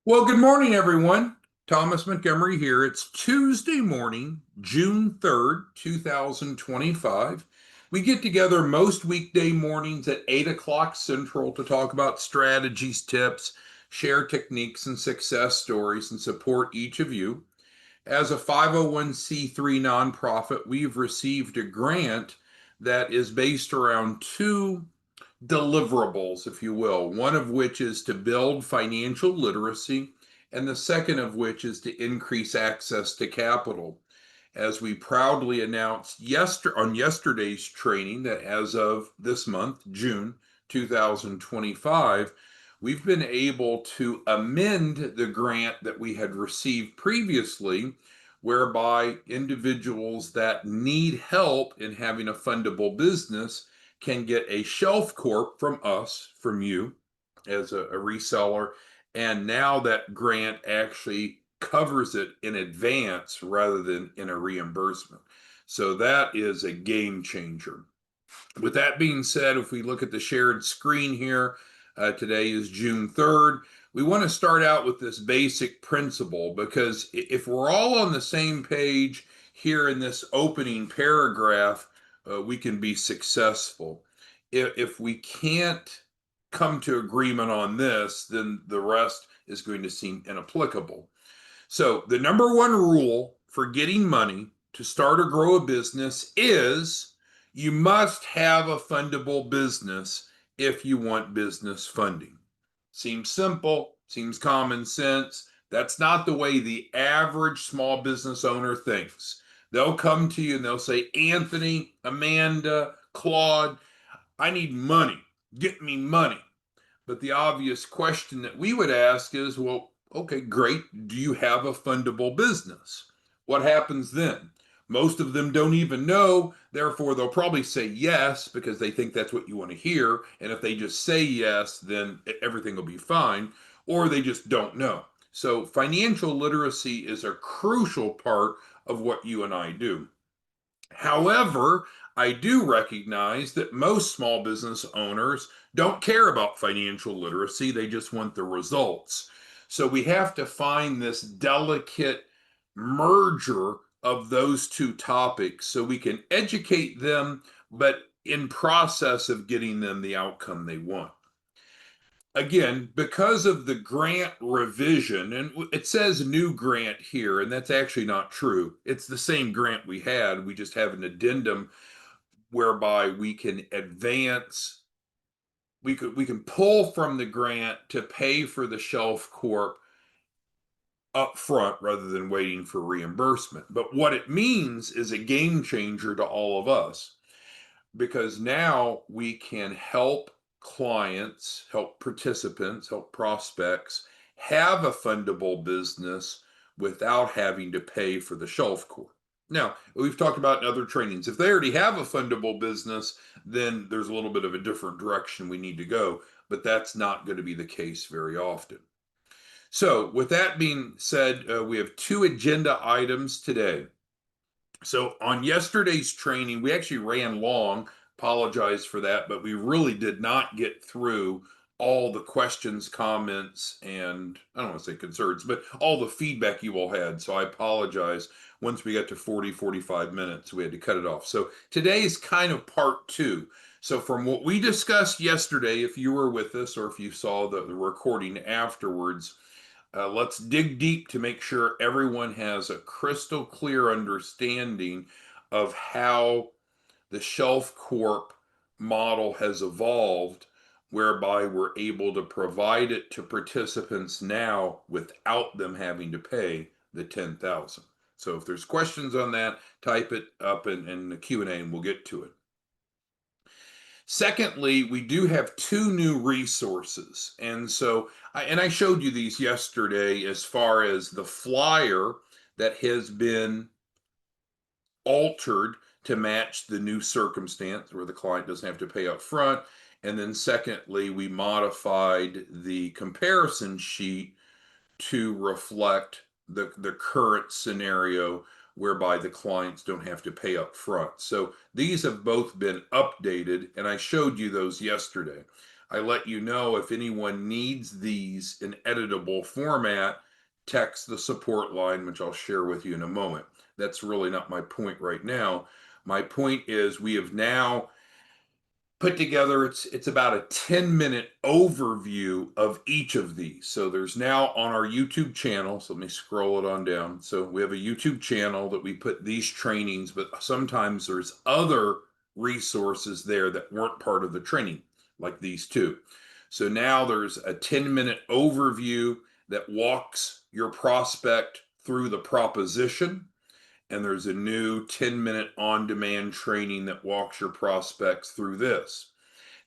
Well, good morning, everyone. Thomas Montgomery here. It's Tuesday morning, June 3rd, 2025. We get together most weekday mornings at 8 o'clock Central to talk about strategies, tips, share techniques, and success stories, and support each of you. As a 501c3 nonprofit, we've received a grant that is based around two deliverables, if you will, one of which is to build financial literacy, and the second of which is to increase access to capital. As we proudly announced on yesterday's training, that as of this month, June 2025, we've been able to amend the grant that we had received previously, whereby individuals that need help in having a fundable business can get a Shelf Corp from us, from you, as a reseller. And now that grant actually covers it in advance rather than in a reimbursement. So that is a game changer. With that being said, if we look at the shared screen here, today is June 3rd. We want to start out with this basic principle because if we're all on the same page here in this opening paragraph, we can be successful. If we can't come to agreement on this, then the rest is going to seem inapplicable. So, the number one rule for getting money to start or grow a business is you must have a fundable business if you want business funding. Seems simple, seems common sense. That's not the way the average small business owner thinks. They'll come to you and they'll say, Anthony, Amanda, Claude, I need money. Get me money. But the obvious question that we would ask is, well, okay, great. Do you have a fundable business? What happens then? Most of them don't even know. Therefore, they'll probably say yes because they think that's what you want to hear. And if they just say yes, then everything will be fine. Or they just don't know. So, financial literacy is a crucial part of what you and I do. However, I do recognize that most small business owners don't care about financial literacy, they just want the results. So we have to find this delicate merger of those two topics so we can educate them, but in process of getting them the outcome they want. Again, because of the grant revision, and it says new grant here, and that's actually not true. It's the same grant we had. We just have an addendum whereby we can advance, we can pull from the grant to pay for the Shelf Corp up front rather than waiting for reimbursement. But what it means is a game changer to all of us because now we can help clients, help participants, help prospects have a fundable business without having to pay for the Shelf Corp. Now, we've talked about in other trainings, if they already have a fundable business, then there's a little bit of a different direction we need to go, but that's not going to be the case very often. So, with that being said, we have two agenda items today. So on yesterday's training, we actually ran long, apologize for that, but we really did not get through all the questions, comments, and I don't want to say concerns, but all the feedback you all had. So I apologize. Once we got to 40, 45 minutes, we had to cut it off. So today is kind of part two. So from what we discussed yesterday, if you were with us or if you saw the recording afterwards, let's dig deep to make sure everyone has a crystal clear understanding of how the Shelf Corp model has evolved, whereby we're able to provide it to participants now without them having to pay the 10,000. So if there's questions on that, type it up in the Q&A and we'll get to it. Secondly, we do have two new resources. And so, I showed you these yesterday as far as the flyer that has been altered to match the new circumstance where the client doesn't have to pay up front. And then secondly, we modified the comparison sheet to reflect the current scenario whereby the clients don't have to pay up front. So these have both been updated, and I showed you those yesterday. I let you know if anyone needs these in editable format, text the support line, which I'll share with you in a moment. That's really not my point right now. My point is we have now put together, it's about a 10-minute overview of each of these. So there's now on our YouTube channel, so let me scroll it on down. So we have a YouTube channel that we put these trainings, but sometimes there's other resources there that weren't part of the training, like these two. So now there's a 10-minute overview that walks your prospect through the proposition, and there's a new 10-minute on-demand training that walks your prospects through this.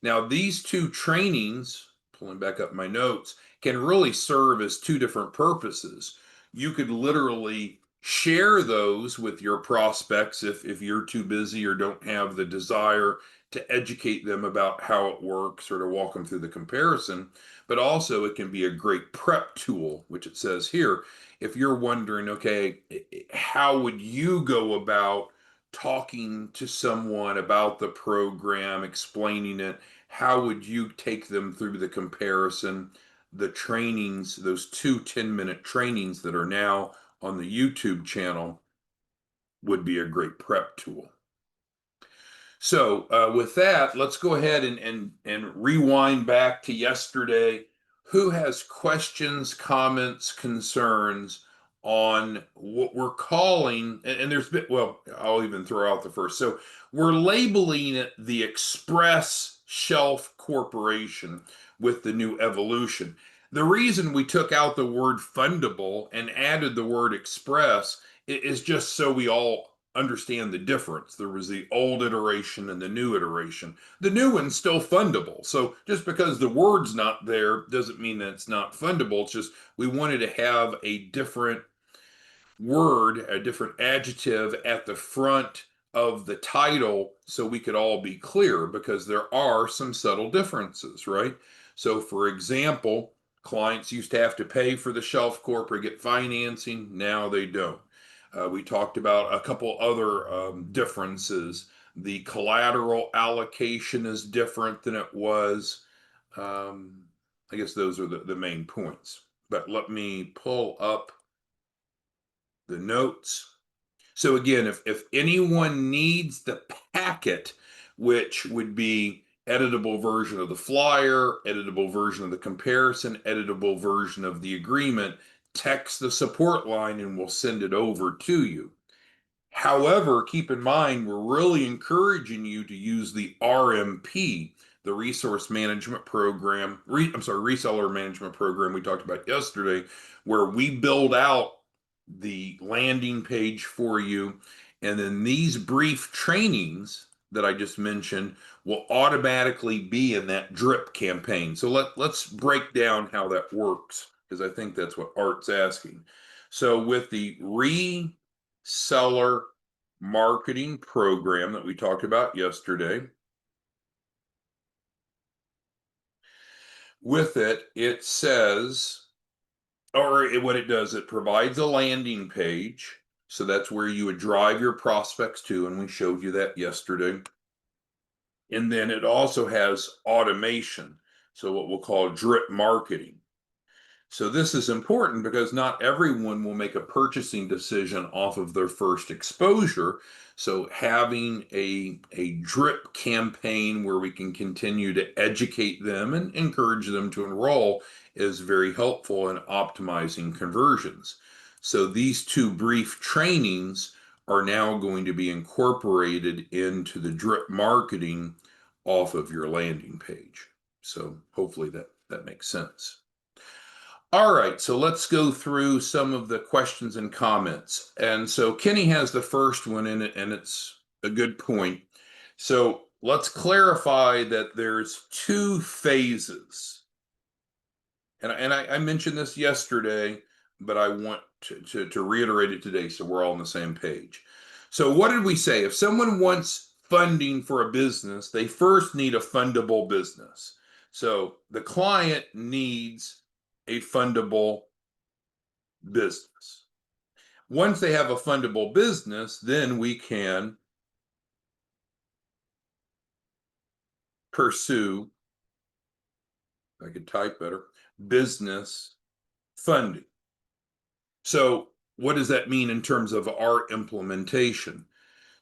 Now, these two trainings, pulling back up my notes, can really serve as two different purposes. You could literally share those with your prospects if you're too busy or don't have the desire to educate them about how it works or to walk them through the comparison. But also, it can be a great prep tool, which it says here. If you're wondering, okay, how would you go about talking to someone about the program, explaining it? How would you take them through the comparison? The trainings, those two 10-minute trainings that are now on the YouTube channel, would be a great prep tool. So with that, let's go ahead and rewind back to yesterday. Who has questions, comments, concerns on what we're calling, and there's been, well, I'll even throw out the first. So we're labeling it the Express Shelf Corporation with the new evolution. The reason we took out the word fundable and added the word express is just so we all understand the difference. There was the old iteration and the new iteration. The new one's still fundable. So just because the word's not there doesn't mean that it's not fundable. It's just we wanted to have a different word, a different adjective at the front of the title so we could all be clear, because there are some subtle differences, right? So for example, clients used to have to pay for the Shelf Corp or get financing. Now they don't. We talked about a couple other differences. The collateral allocation is different than it was. I guess those are the main points. But let me pull up the notes. So again, if anyone needs the packet, which would be editable version of the flyer, editable version of the comparison, editable version of the agreement, text the support line and we'll send it over to you. However, keep in mind, we're really encouraging you to use the RMP, the resource management program, reseller management program we talked about yesterday, where we build out the landing page for you. And then these brief trainings that I just mentioned will automatically be in that drip campaign. So let's break down how that works, because I think that's what Art's asking. So with the reseller marketing program that we talked about yesterday, with it, it says, or what it does, it provides a landing page. So that's where you would drive your prospects to, and we showed you that yesterday. And then it also has automation, so what we'll call drip marketing. So this is important because not everyone will make a purchasing decision off of their first exposure. So having a drip campaign where we can continue to educate them and encourage them to enroll is very helpful in optimizing conversions. So these two brief trainings are now going to be incorporated into the drip marketing off of your landing page. So hopefully that makes sense. All right, so let's go through some of the questions and comments. And so Kenny has the first one in it, and it's a good point. So let's clarify that there's two phases. And I mentioned this yesterday, but I want to reiterate it today so we're all on the same page. So what did we say? If someone wants funding for a business, they first need a fundable business. So the client needs a fundable business. Once they have a fundable business, then we can pursue I could type better, business funding. So what does that mean in terms of our implementation?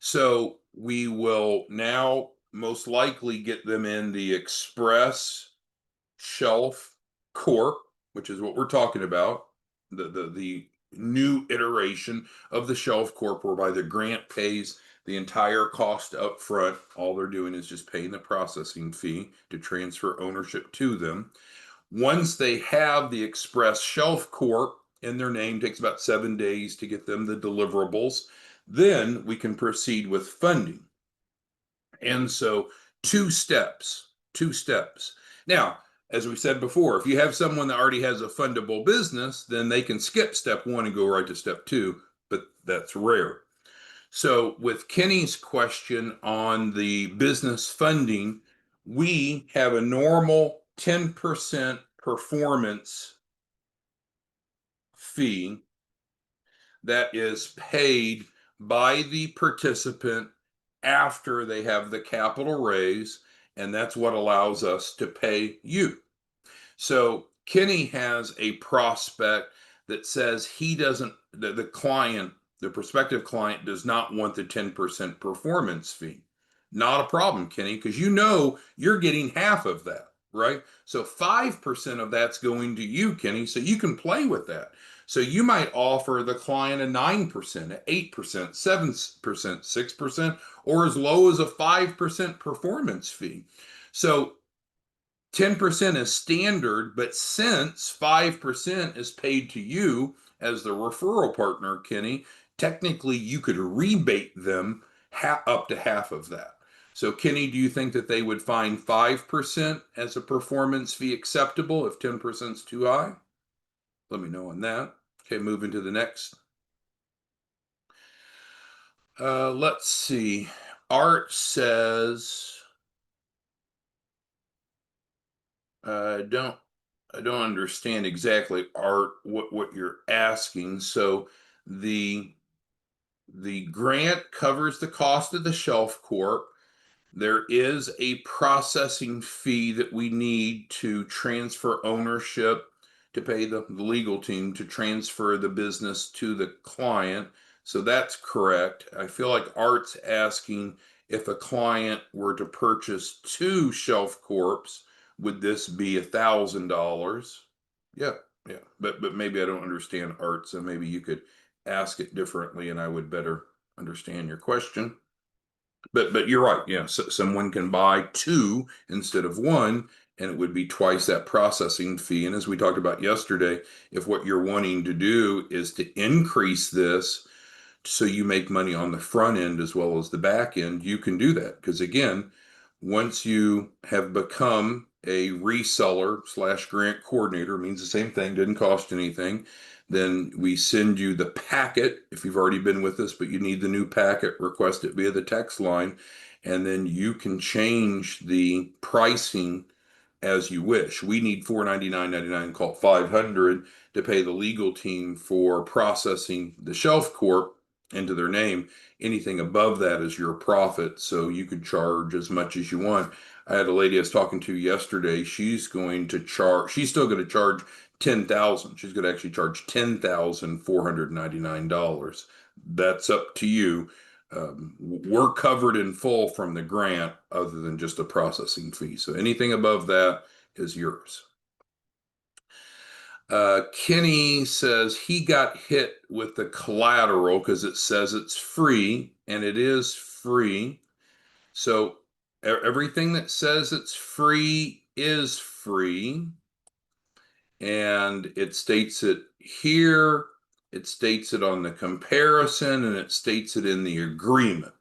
So we will now most likely get them in the Express Shelf Corp, which is what we're talking about, the new iteration of the Shelf Corp, whereby the grant pays the entire cost up front. All they're doing is just paying the processing fee to transfer ownership to them. Once they have the Express Shelf Corp in their name, takes about 7 days to get them the deliverables. Then we can proceed with funding. And so two steps, two steps. Now, as we said before, if you have someone that already has a fundable business, then they can skip step one and go right to step two, but that's rare. So, with Kenny's question on the business funding, we have a normal 10% performance fee that is paid by the participant after they have the capital raise, and that's what allows us to pay you. So Kenny has a prospect that says he doesn't, the client, the prospective client does not want the 10% performance fee. Not a problem, Kenny, because you know you're getting half of that, right? So 5% of that's going to you, Kenny, so you can play with that. So you might offer the client a 9%, an 8%, 7%, 6%, or as low as a 5% performance fee. So 10% is standard, but since 5% is paid to you as the referral partner, Kenny, technically you could rebate them up to half of that. So, Kenny, do you think that they would find 5% as a performance fee acceptable if 10% is too high? Let me know on that. Okay, moving to the next. Let's see. Art says, uh, don't I don't understand exactly, Art, what you're asking. So the grant covers the cost of the Shelf Corp. There is a processing fee that we need to transfer ownership to pay the legal team to transfer the business to the client. So that's correct. I feel like Art's asking if a client were to purchase two Shelf Corps, would this be $1,000? Yeah, yeah. But maybe I don't understand Art, so maybe you could ask it differently and I would better understand your question. But you're right. Yeah, so someone can buy two instead of one, and it would be twice that processing fee. And as we talked about yesterday, if what you're wanting to do is to increase this so you make money on the front end as well as the back end, you can do that. Because again, once you have become a reseller slash grant coordinator, means the same thing, didn't cost anything. Then we send you the packet if you've already been with us, but you need the new packet, request it via the text line, and then you can change the pricing as you wish. We need $499.99, call it $500 to pay the legal team for processing the Shelf Corp into their name. Anything above that is your profit, so you could charge as much as you want. I had a lady I was talking to yesterday. She's going to charge. She's still going to charge 10,000. She's going to actually charge $10,499. That's up to you. We're covered in full from the grant, other than just a processing fee. So anything above that is yours. Kenny says he got hit with the collateral because it says it's free, and it is free. So everything that says it's free is free. And it states it here, it states it on the comparison, and it states it in the agreement.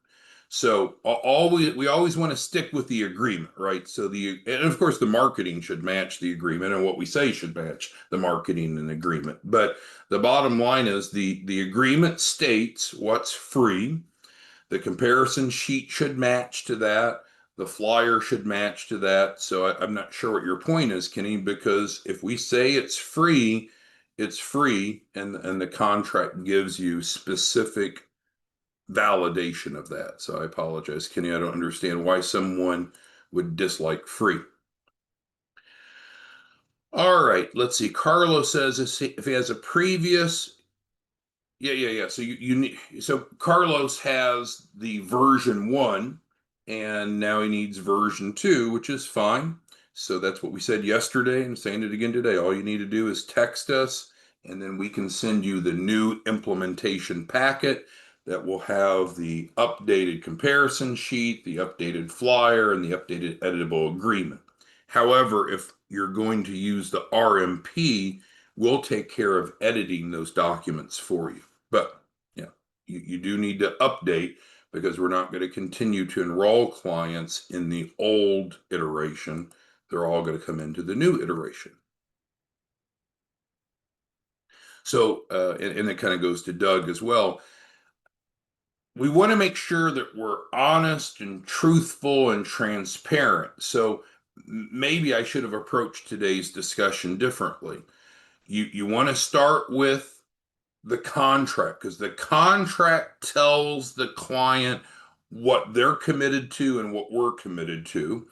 So we always want to stick with the agreement, right? So and of course the marketing should match the agreement, and what we say should match the marketing and agreement. But the bottom line is the agreement states what's free. The comparison sheet should match to that. The flyer should match to that. So I'm not sure what your point is, Kenny, because if we say it's free, and the contract gives you specific validation of that. So I apologize, Kenny. I don't understand why someone would dislike free. All right, let's see. Carlos says if he has a previous, yeah. So you need, so Carlos has the version one, and now he needs version two, which is fine. So that's what we said yesterday, and saying it again today. All you need to do is text us, and then we can send you the new implementation packet that will have the updated comparison sheet, the updated flyer, and the updated editable agreement. However, if you're going to use the RMP, we'll take care of editing those documents for you. But yeah, you do need to update because we're not going to continue to enroll clients in the old iteration. They're all going to come into the new iteration. So, and it kind of goes to Doug as well. We want to make sure that we're honest and truthful and transparent. So maybe I should have approached today's discussion differently. You want to start with the contract because the contract tells the client what they're committed to and what we're committed to.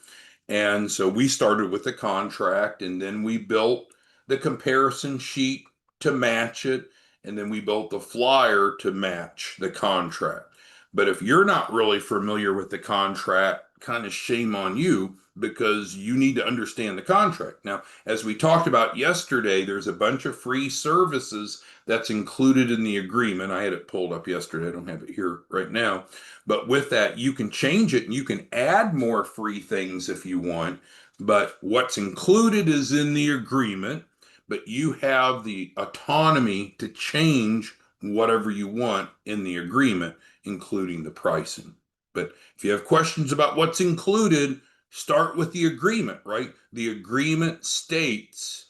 And so we started with the contract and then we built the comparison sheet to match it. And then we built the flyer to match the contract. But if you're not really familiar with the contract, kind of shame on you because you need to understand the contract. Now, as we talked about yesterday, there's a bunch of free services that's included in the agreement. I had it pulled up yesterday. I don't have it here right now. But with that, you can change it and you can add more free things if you want. But what's included is in the agreement, but you have the autonomy to change whatever you want in the agreement, including the pricing. But if you have questions about what's included, start with the agreement, right? The agreement states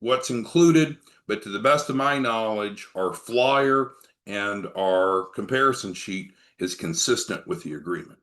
what's included, but to the best of my knowledge, our flyer and our comparison sheet is consistent with the agreement.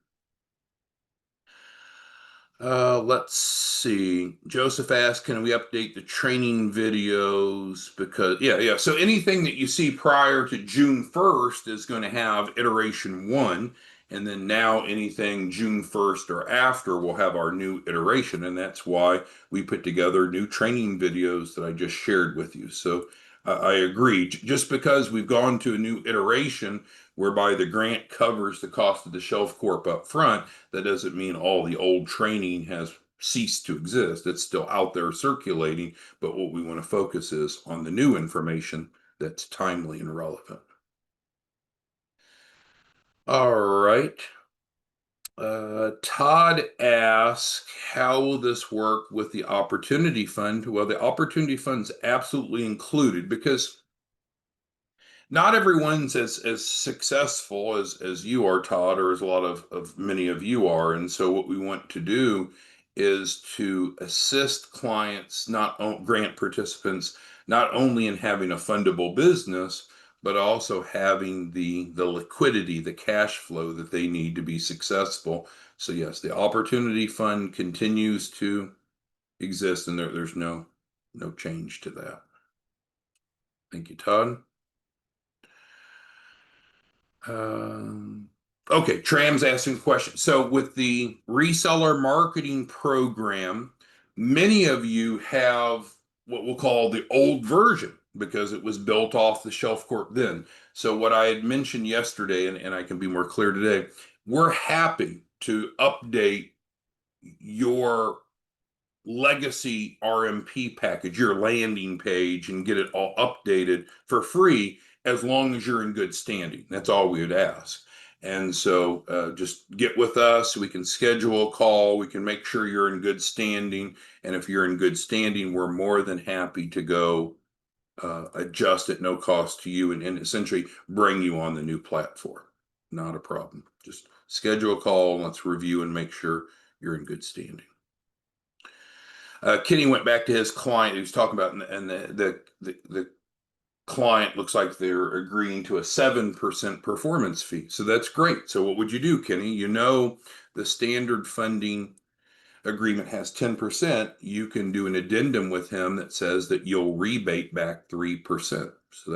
Let's see. Joseph asked, can we update the training videos? Because, yeah. So anything that you see prior to June 1st is going to have iteration one. And then now anything June 1st or after will have our new iteration. And that's why we put together new training videos that I just shared with you. So I agree. Just because we've gone to a new iteration whereby the grant covers the cost of the Shelf Corp up front, that doesn't mean all the old training has ceased to exist. It's still out there circulating, but what we want to focus is on the new information that's timely and relevant. All right. Todd asks, how will this work with the Opportunity Fund? Well, the Opportunity Fund's absolutely included because not everyone's as successful as you are, Todd, or as a lot of many of you are. And so what we want to do is to assist clients, not grant participants, not only in having a fundable business, but also having the liquidity, the cash flow that they need to be successful. So yes, the Opportunity Fund continues to exist, and there's no change to that. Thank you, Todd. Okay, Tram's asking a question. So with the reseller marketing program, many of you have what we'll call the old version because it was built off the Shelf Corp then. So what I had mentioned yesterday, and I can be more clear today, we're happy to update your legacy RMP package, your landing page, and get it all updated for free as long as you're in good standing. That's all we would ask. And so just get with us. We can schedule a call. We can make sure you're in good standing. And if you're in good standing, we're more than happy to go adjust at no cost to you and essentially bring you on the new platform. Not a problem. Just schedule a call. Let's review and make sure you're in good standing. Kenny went back to his client he was talking about, and the client looks like they're agreeing to a 7% performance fee. So that's great. So what would you do, Kenny? You know, the standard funding agreement has 10%. You can do an addendum with him that says that you'll rebate back 3%. So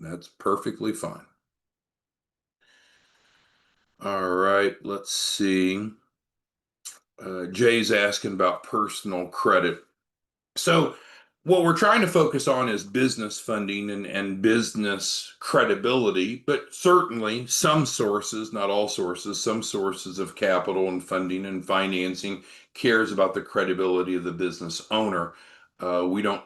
that's perfectly fine. All right, let's see. Jay's asking about personal credit. So What we're trying to focus on is business funding and business credibility, but certainly some sources, not all sources, some sources of capital and funding and financing cares about the credibility of the business owner. We don't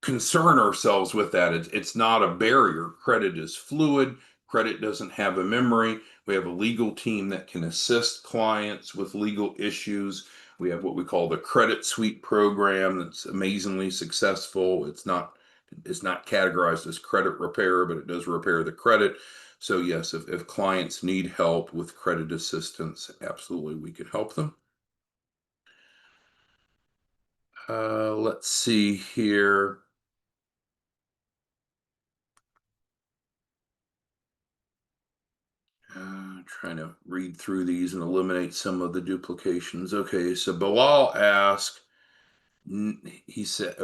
concern ourselves with that. It's not a barrier. Credit is fluid. Credit doesn't have a memory. We have a legal team that can assist clients with legal issues. We have what we call the Credit Suite program that's amazingly successful. It's not categorized as credit repair, but it does repair the credit. So yes, if clients need help with credit assistance, absolutely we can help them. Let's see here. Trying to read through these and eliminate some of the duplications. Okay, so Bilal asked, he said,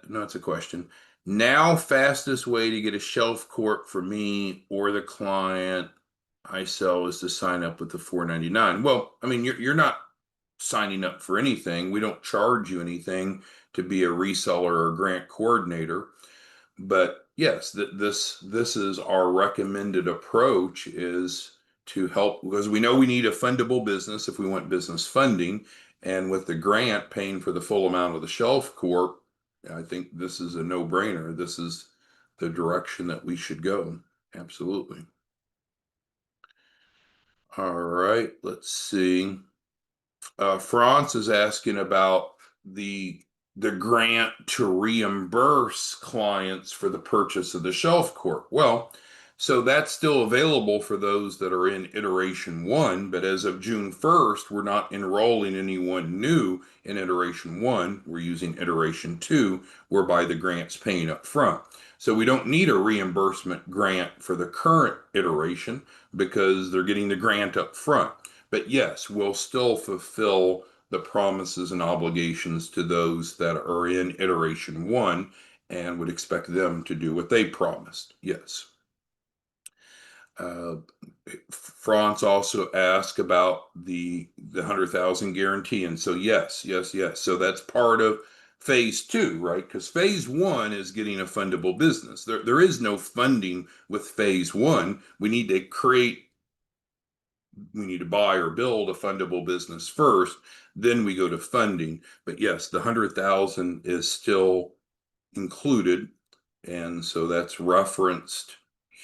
no, it's a question. Now, fastest way to get a Shelf Corp for me or the client I sell is to sign up with the 499. Well, I mean, you're not signing up for anything. We don't charge you anything to be a reseller or grant coordinator. But yes, this is our recommended approach is to help because we know we need a fundable business if we want business funding. And with the grant paying for the full amount of the Shelf Corp, I think this is a no-brainer. This is the direction that we should go. Absolutely. All right, let's see. Franz is asking about the the grant to reimburse clients for the purchase of the Shelf Corp. Well, so that's still available for those that are in iteration one, but as of June 1st, we're not enrolling anyone new in iteration one. We're using iteration two, whereby the grant's paying up front. So we don't need a reimbursement grant for the current iteration because they're getting the grant up front. But yes, we'll still fulfill the promises and obligations to those that are in iteration one and would expect them to do what they promised. Yes. Uh, Franz also asked about the 100,000 guarantee, and so yes, yes, yes. So that's part of phase two, right? Because phase one is getting a fundable business. There is no funding with phase one. We need to buy or build a fundable business first, then we go to funding. But yes, the 100,000 is still included, and so that's referenced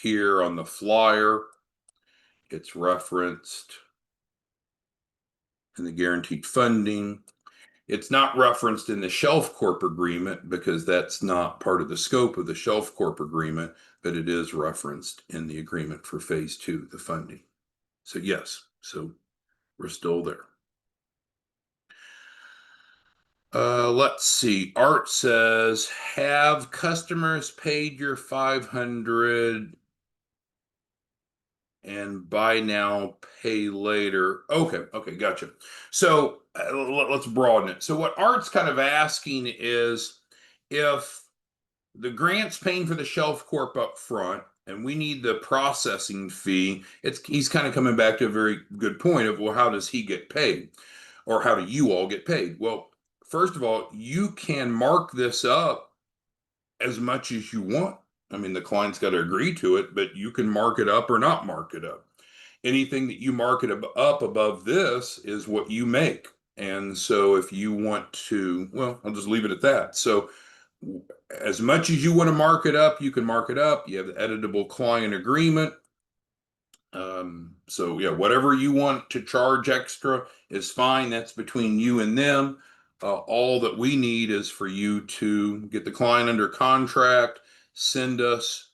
here on the flyer. It's referenced in the guaranteed funding. It's not referenced in the Shelf Corp agreement because that's not part of the scope of the Shelf Corp agreement, but it is referenced in the agreement for phase two, the funding. So yes, so we're still there. Let's see. Art says, have customers paid your 500 and buy now, pay later? Okay, gotcha. So let's broaden it. So what Art's kind of asking is if the grant's paying for the Shelf Corp up front and we need the processing fee, he's kind of coming back to a very good point of, well, how does he get paid? Or how do you all get paid? Well, first of all, you can mark this up as much as you want. I mean, the client's got to agree to it, but you can mark it up or not mark it up. Anything that you mark it up above this is what you make. And so if you want to, well, I'll just leave it at that. So as much as you want to mark it up, you can mark it up. You have the editable client agreement. So yeah, whatever you want to charge extra is fine. That's between you and them. All that we need is for you to get the client under contract, send us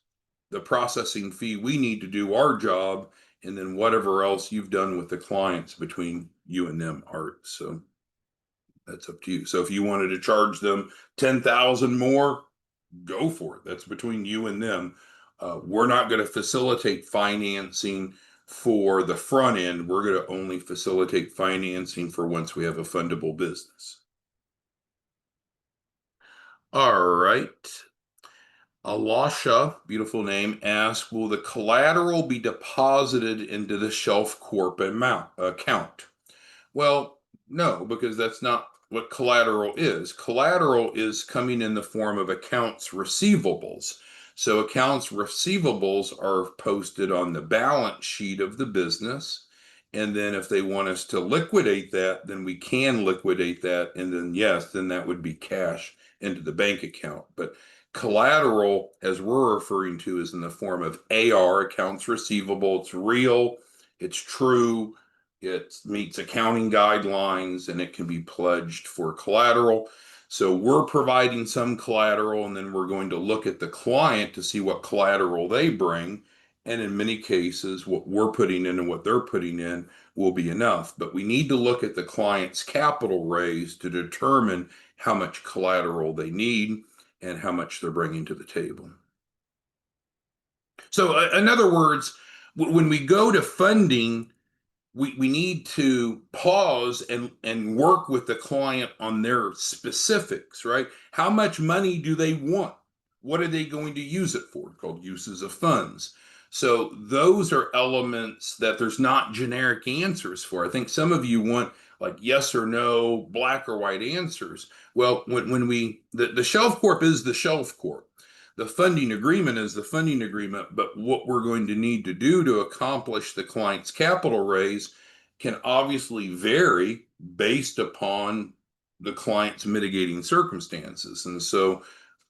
the processing fee we need to do our job, and then whatever else you've done with the clients between you and them, Art. So that's up to you. So if you wanted to charge them 10,000 more, go for it. That's between you and them. We're not going to facilitate financing for the front end. We're going to only facilitate financing for once we have a fundable business. All right. Alasha, beautiful name, asks, will the collateral be deposited into the Shelf Corp account? Well, no, because that's not what collateral is. Collateral is coming in the form of accounts receivables. So accounts receivables are posted on the balance sheet of the business. And then if they want us to liquidate that, then we can liquidate that. And then, yes, then that would be cash into the bank account. But collateral, as we're referring to, is in the form of AR, accounts receivable. It's real, it's true, it meets accounting guidelines, and it can be pledged for collateral. So we're providing some collateral, and then we're going to look at the client to see what collateral they bring. And in many cases, what we're putting in and what they're putting in will be enough. But we need to look at the client's capital raise to determine how much collateral they need and how much they're bringing to the table. So, in other words, when we go to funding, we need to pause and work with the client on their specifics, right? How much money do they want? What are they going to use it for? Called uses of funds. So those are elements that there's not generic answers for. I think some of you want like yes or no, black or white answers. Well, when the Shelf Corp is the Shelf Corp. The funding agreement is the funding agreement, but what we're going to need to do to accomplish the client's capital raise can obviously vary based upon the client's mitigating circumstances. And so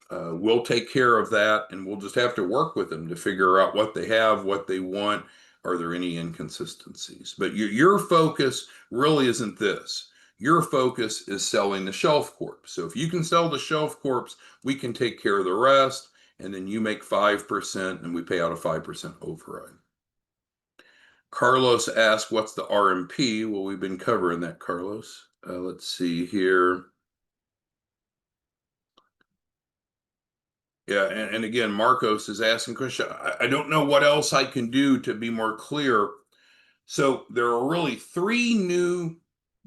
we'll take care of that, and we'll just have to work with them to figure out what they have, what they want. Are there any inconsistencies? But your focus really isn't this. Your focus is selling the Shelf Corp. So if you can sell the Shelf Corps, we can take care of the rest, and then you make 5%, and we pay out a 5% override. Carlos asked, what's the RMP? Well, we've been covering that, Carlos. Let's see here. Yeah, and again, Marcos is asking question. I don't know what else I can do to be more clear. So there are really 3 new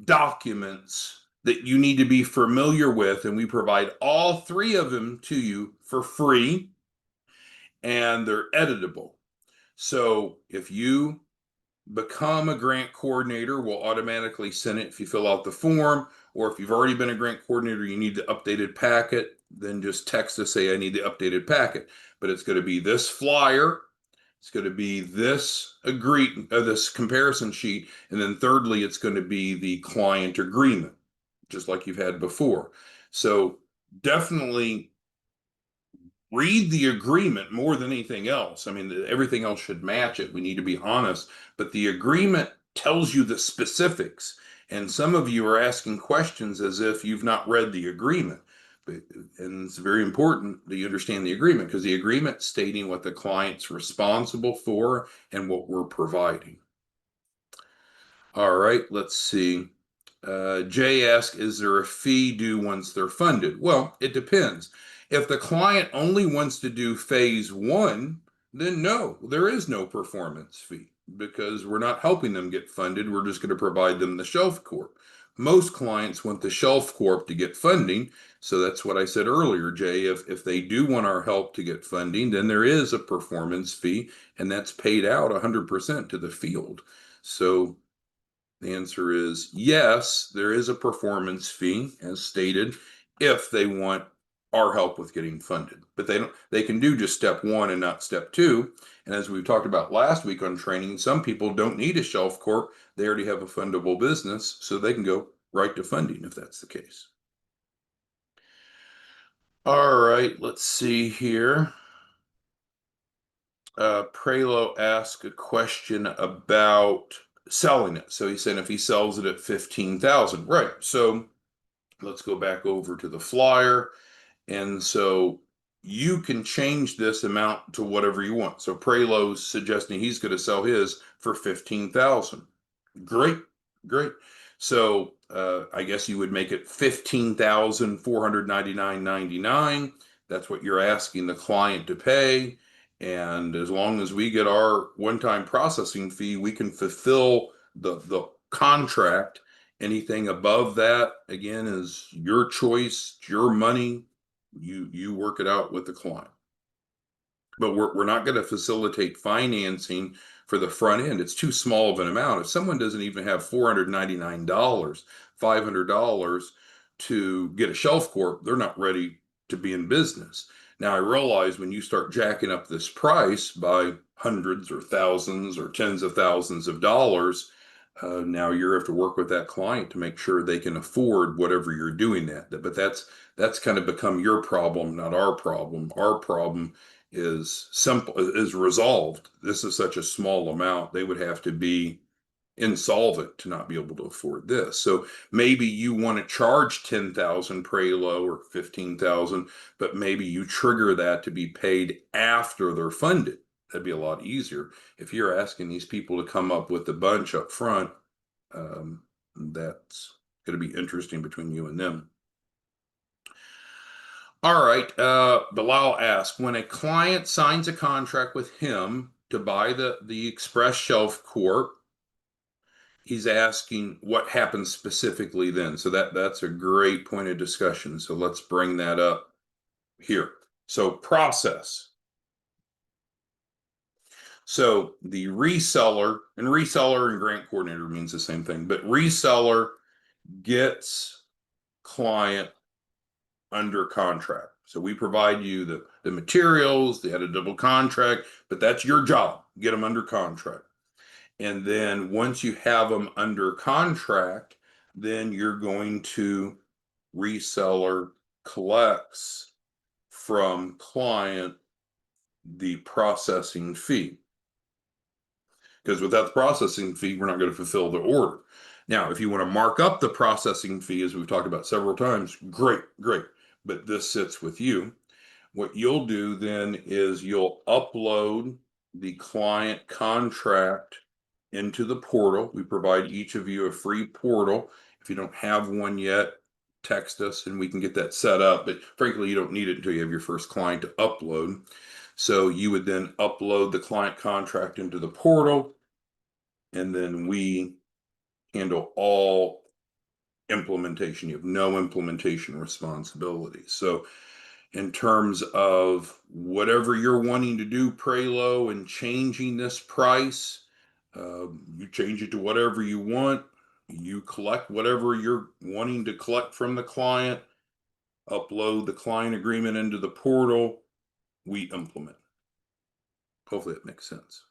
documents that you need to be familiar with, and we provide all 3 of them to you for free, and they're editable. So if you become a grant coordinator, we'll automatically send it if you fill out the form, or if you've already been a grant coordinator, you need the updated packet, then just text us, say I need the updated packet. But it's going to be this flyer, it's going to be this this comparison sheet, and then thirdly, it's going to be the client agreement, just like you've had before. So definitely read the agreement more than anything else. I mean, everything else should match it. We need to be honest, but the agreement tells you the specifics. And some of you are asking questions as if you've not read the agreement. And it's very important that you understand the agreement, because the agreement stating what the client's responsible for and what we're providing. All right, let's see. Jay asks, is there a fee due once they're funded? Well, it depends. If the client only wants to do phase 1, then no, there is no performance fee, because we're not helping them get funded. We're just going to provide them the Shelf Corp. Most clients want the Shelf Corp to get funding. So that's what I said earlier, Jay. If they do want our help to get funding, then there is a performance fee, and that's paid out 100% to the field. So the answer is yes, there is a performance fee, as stated, if they want our help with getting funded. But they can do just step 1 and not step 2. And as we talked about last week on training, some people don't need a Shelf Corp. They already have a fundable business, so they can go right to funding if that's the case. All right, let's see here. Prelo asked a question about selling it. So he said if he sells it at 15,000, right? So let's go back over to the flyer. And so you can change this amount to whatever you want. So Prelo's suggesting he's going to sell his for 15,000. Great, great. So I guess you would make it 15,499.99. That's what you're asking the client to pay. And as long as we get our one-time processing fee, we can fulfill the contract. Anything above that, again, is your choice, your money. You work it out with the client. But we're not going to facilitate financing for the front end. It's too small of an amount. If someone doesn't even have $499, $500, to get a Shelf Corp, they're not ready to be in business. Now, I realize when you start jacking up this price by hundreds or thousands or tens of thousands of dollars, now you have to work with that client to make sure they can afford whatever you're doing that. But that's kind of become your problem, not our problem. Our problem is simple, is resolved. This is such a small amount; they would have to be insolvent to not be able to afford this. So maybe you want to charge 10,000 Prelo or 15,000, but maybe you trigger that to be paid after they're funded. That'd be a lot easier. If you're asking these people to come up with a bunch up front, that's going to be interesting between you and them. All right. Bilal asks, when a client signs a contract with him to buy the Express Shelf Corp, he's asking what happens specifically then. So that's a great point of discussion. So let's bring that up here. So process. So the reseller and grant coordinator means the same thing, but reseller gets client under contract. So we provide you the materials, the editable contract, but that's your job. Get them under contract. And then once you have them under contract, then you're going to reseller collects from client the processing fee. Because without the processing fee, we're not going to fulfill the order. Now, if you want to mark up the processing fee, as we've talked about several times, great, great. But this sits with you. What you'll do then is you'll upload the client contract into the portal. We provide each of you a free portal. If you don't have one yet, text us and we can get that set up. But frankly, you don't need it until you have your first client to upload. So you would then upload the client contract into the portal, and then we handle all implementation. You have no implementation responsibility. So in terms of whatever you're wanting to do, Prelo, and changing this price, you change it to whatever you want. You collect whatever you're wanting to collect from the client, upload the client agreement into the portal, we implement. Hopefully that makes sense.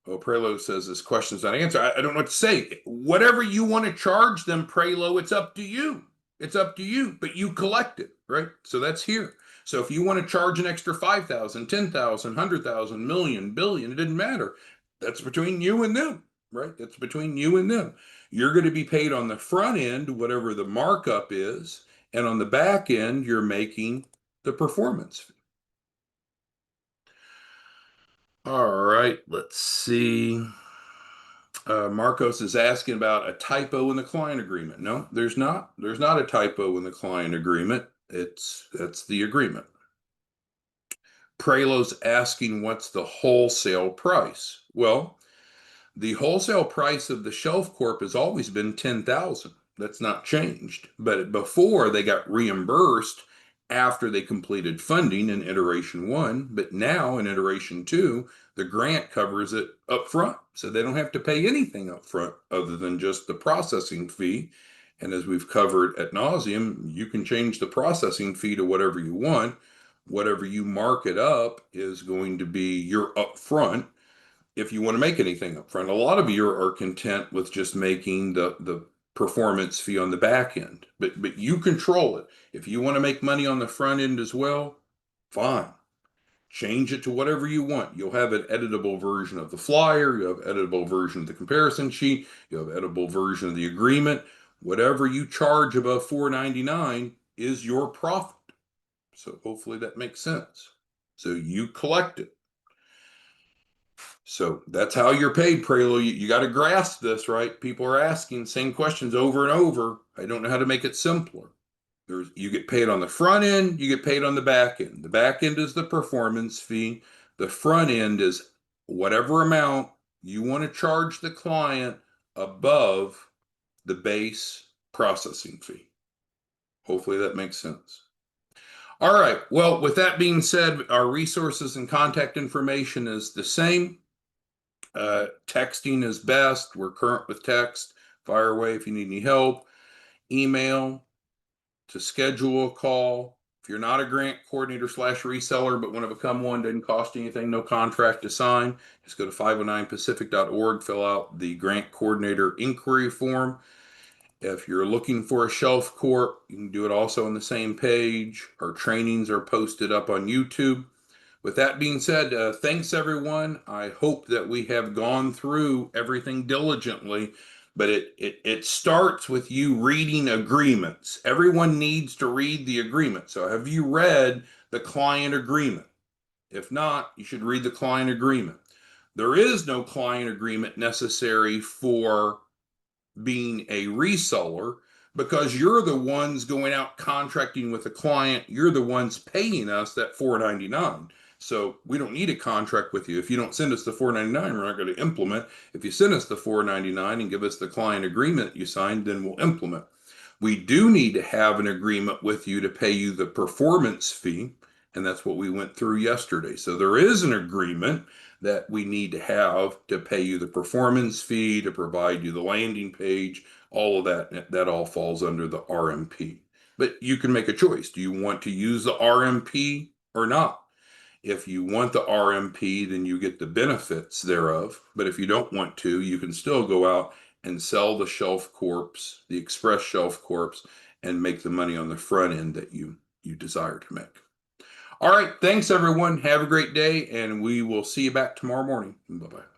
Oh, Prelo says this question's not answered. I don't know what to say. Whatever you want to charge them, Prelo, it's up to you. It's up to you, but you collect it, right? So that's here. So if you want to charge an extra 5,000, 10,000, 100,000, million, billion, it didn't matter. That's between you and them, right? That's between you and them. You're going to be paid on the front end, whatever the markup is, and on the back end, you're making the performance fee. All right, let's see. Marcos is asking about a typo in the client agreement. No, there's not. There's not a typo in the client agreement. That's the agreement. Prelo's asking what's the wholesale price. Well, the wholesale price of the Shelf Corp has always been 10,000. That's not changed. But before they got reimbursed after they completed funding in iteration 1, but now in iteration 2, the grant covers it up front. So they don't have to pay anything up front other than just the processing fee. And as we've covered ad nauseum, you can change the processing fee to whatever you want. Whatever you mark it up is going to be your upfront if you want to make anything up front. A lot of you are content with just making the performance fee on the back end, but you control it. If you want to make money on the front end as well, fine. Change it to whatever you want. You'll have an editable version of the flyer, you have an editable version of the comparison sheet, you have an editable version of the agreement. Whatever you charge above $4.99 is your profit. So hopefully that makes sense. So you collect it. So that's how you're paid, Prelo. You got to grasp this, right? People are asking same questions over and over. I don't know how to make it simpler. You get paid on the front end, you get paid on the back end. The back end is the performance fee. The front end is whatever amount you want to charge the client above the base processing fee. Hopefully that makes sense. All right. Well, with that being said, our resources and contact information is the same. Texting is best. We're current with text. Fire away if you need any help. email, to schedule a call. If you're not a grant coordinator / reseller, but want to become one, doesn't cost anything, no contract to sign. Just go to 509pacific.org, fill out the grant coordinator inquiry form. If you're looking for a Shelf Corp, you can do it also on the same page. Our trainings are posted up on YouTube. With that being said, thanks everyone. I hope that we have gone through everything diligently, but it starts with you reading agreements. Everyone needs to read the agreement. So have you read the client agreement? If not, you should read the client agreement. There is no client agreement necessary for being a reseller because you're the ones going out contracting with the client. You're the ones paying us that $4.99. So we don't need a contract with you. If you don't send us the $4.99, we're not going to implement. If you send us the $4.99 and give us the client agreement you signed, then we'll implement. We do need to have an agreement with you to pay you the performance fee, and that's what we went through yesterday. So there is an agreement that we need to have to pay you the performance fee, to provide you the landing page, all of that. That all falls under the RMP. But you can make a choice. Do you want to use the RMP or not? If you want the RMP, then you get the benefits thereof. But if you don't want to, you can still go out and sell the Shelf Corps, the Express Shelf Corps, and make the money on the front end that you desire to make. All right. Thanks, everyone. Have a great day, and we will see you back tomorrow morning. Bye-bye.